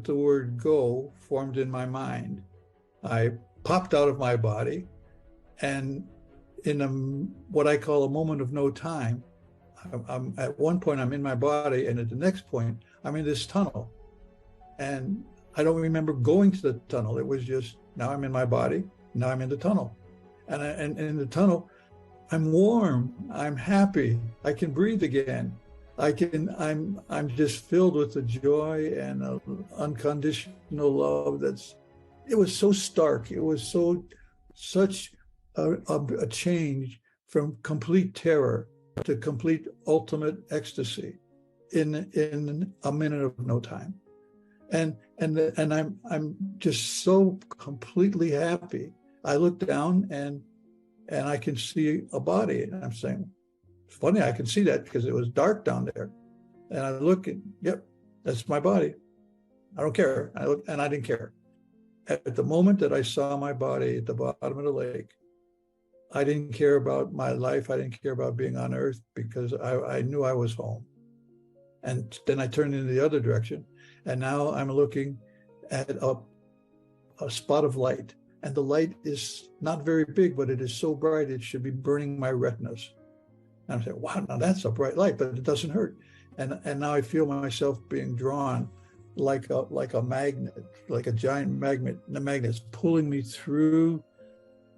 the word go formed in my mind, I popped out of my body, and in what I call a moment of no time, I'm at one point I'm in my body, and at the next point I'm in this tunnel. And I don't remember going to the tunnel. It was just, now I'm in my body, now I'm in the tunnel. And in the tunnel, I'm warm, I'm happy, I can breathe again. I'm just filled with the joy and unconditional love. It was so stark. It was such a change from complete terror to complete ultimate ecstasy in a minute of no time. And I'm just so completely happy. I look down and I can see a body, and I'm saying, it's funny, I can see that because it was dark down there. And I look and, yep, that's my body. I don't care. I look, and I didn't care. At the moment that I saw my body at the bottom of the lake, I didn't care about my life. I didn't care about being on earth, because I knew I was home. And then I turned in the other direction, and now I'm looking at a spot of light. And the light is not very big, but it is so bright it should be burning my retinas. And I'm saying, wow, now that's a bright light, but it doesn't hurt. And now I feel myself being drawn like a magnet, like a giant magnet. The magnet's pulling me through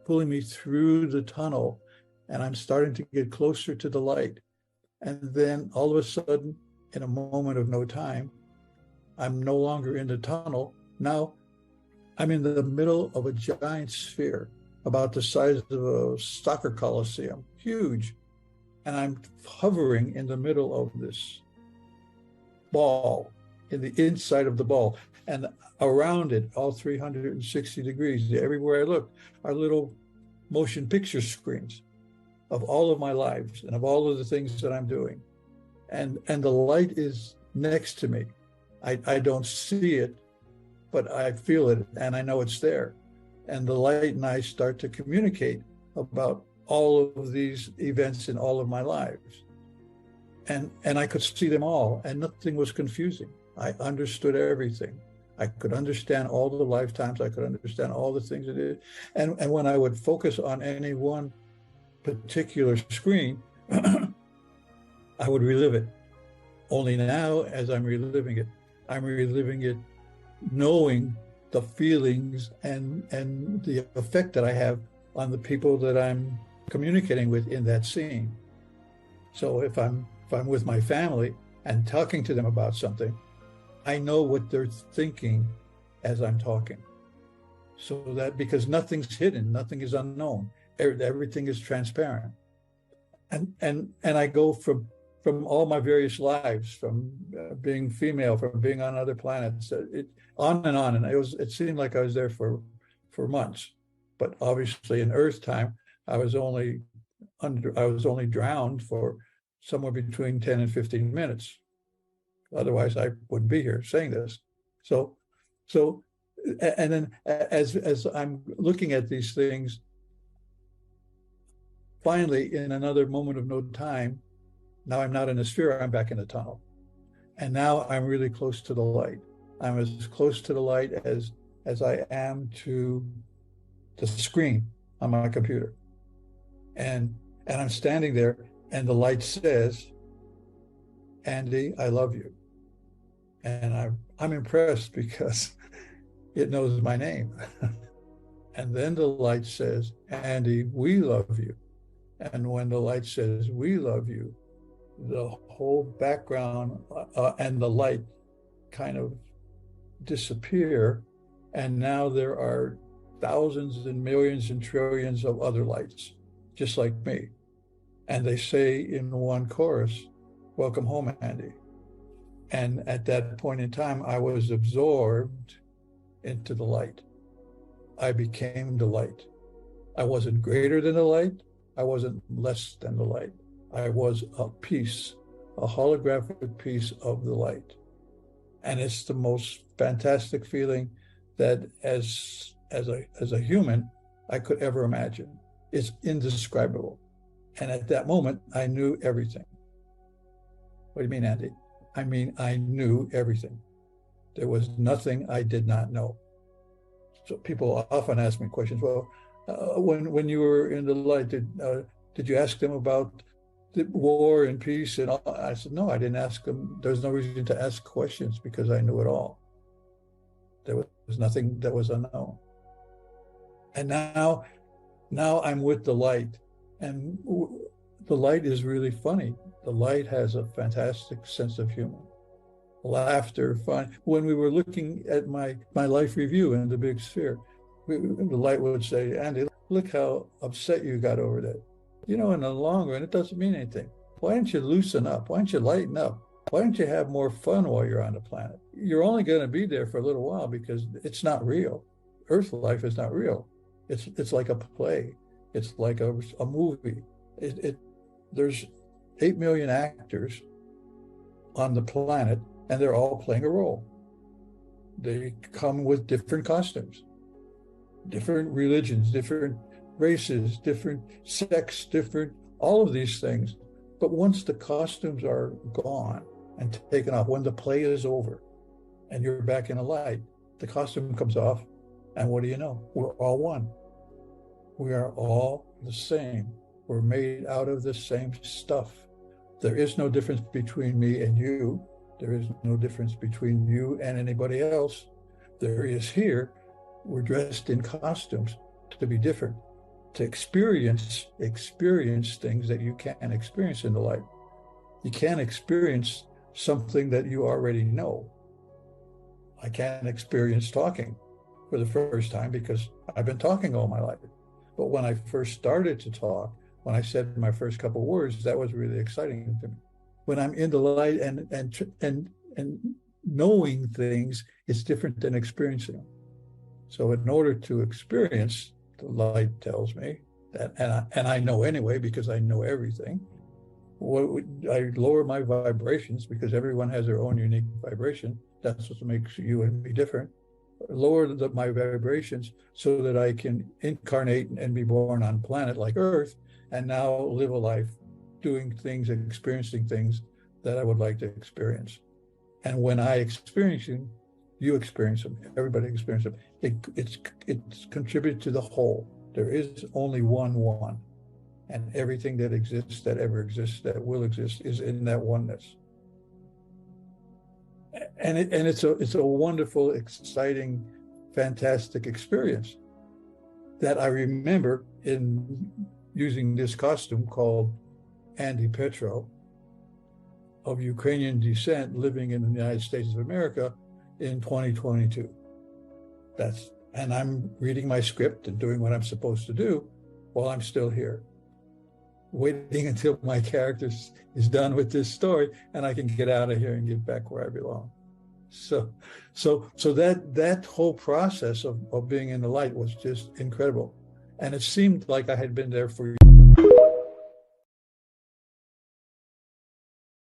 the tunnel, and I'm starting to get closer to the light. And then all of a sudden, in a moment of no time, I'm no longer in the tunnel. Now I'm in the middle of a giant sphere about the size of a soccer coliseum, huge. And I'm hovering in the middle of this ball, in the inside of the ball. And around it, all 360 degrees, everywhere I look, are little motion picture screens of all of my lives and of all of the things that I'm doing. And the light is next to me. I don't see it, but I feel it, and I know it's there. And the light and I start to communicate about all of these events in all of my lives. And I could see them all, and nothing was confusing. I understood everything. I could understand all the lifetimes. I could understand all the things it is. And when I would focus on any one particular screen, I would relive it. Only now, as I'm reliving it knowing the feelings and the effect that I have on the people that I'm communicating with in that scene. So if I'm with my family and talking to them about something, I know what they're thinking as I'm talking. So that, because nothing's hidden, nothing is unknown, everything is transparent. And I go from all my various lives, from being female, from being on other planets, on. And it seemed like I was there for months. But obviously in Earth time, I was only drowned for somewhere between 10 and 15 minutes. Otherwise, I wouldn't be here saying this. So, and then as I'm looking at these things, finally, in another moment of no time, now I'm not in a sphere, I'm back in the tunnel. And now I'm really close to the light. I'm as close to the light as I am to the screen on my computer. And I'm standing there, and the light says, Andy, I love you. And I'm impressed because it knows my name. And then the light says, Andy, we love you. And when the light says, we love you, the whole background and the light kind of disappear. And now there are thousands and millions and trillions of other lights, just like me. And they say in one chorus, welcome home, Andy. And at that point in time, I was absorbed into the light. I became the light. I wasn't greater than the light. I wasn't less than the light. I was a piece, a holographic piece of the light. And it's the most fantastic feeling that as a human, I could ever imagine. It's indescribable. And at that moment, I knew everything. What do you mean, Andy? I mean, I knew everything. There was nothing I did not know. So people often ask me questions. Well, when you were in the light, did you ask them about the war and peace and all? I said, no, I didn't ask them. There's no reason to ask questions because I knew it all. There was nothing that was unknown. And now I'm with the light, and the light is really funny. The light has a fantastic sense of humor, laughter, fun. When we were looking at my life review in the big sphere, the light would say, Andy, look how upset you got over that. You know, in the long run, it doesn't mean anything. Why don't you loosen up? Why don't you lighten up? Why don't you have more fun while you're on the planet? You're only going to be there for a little while because it's not real. Earth life is not real. It's like a play. It's like a movie. There's 8 million actors on the planet, and they're all playing a role. They come with different costumes, different religions, different races, different sex, different, all of these things. But once the costumes are gone and taken off, when the play is over and you're back in the light, the costume comes off, and what do you know? We're all one. We are all the same. We're made out of the same stuff. There is no difference between me and you. There is no difference between you and anybody else. There is here. We're dressed in costumes to be different, to experience things that you can't experience in the light. You can't experience something that you already know. I can't experience talking for the first time because I've been talking all my life. But when I first started to talk, when I said my first couple of words, that was really exciting to me. When I'm in the light and knowing things, it's different than experiencing them. So in order to experience, the light tells me that, and I know anyway because I know everything. I lower my vibrations because everyone has their own unique vibration. That's what makes you and me different. Lower my vibrations so that I can incarnate and be born on a planet like Earth and now live a life doing things, experiencing things that I would like to experience. And when I experience them, you experience them, everybody experiences them. It's contributed to the whole. There is only one, and everything that exists, that ever exists, that will exist is in that oneness. And it's a wonderful, exciting, fantastic experience that I remember in using this costume called Andy Petro, of Ukrainian descent, living in the United States of America in 2022. And I'm reading my script and doing what I'm supposed to do while I'm still here, waiting until my character is done with this story and I can get out of here and get back where I belong. So that whole process of being in the light was just incredible. And it seemed like I had been there for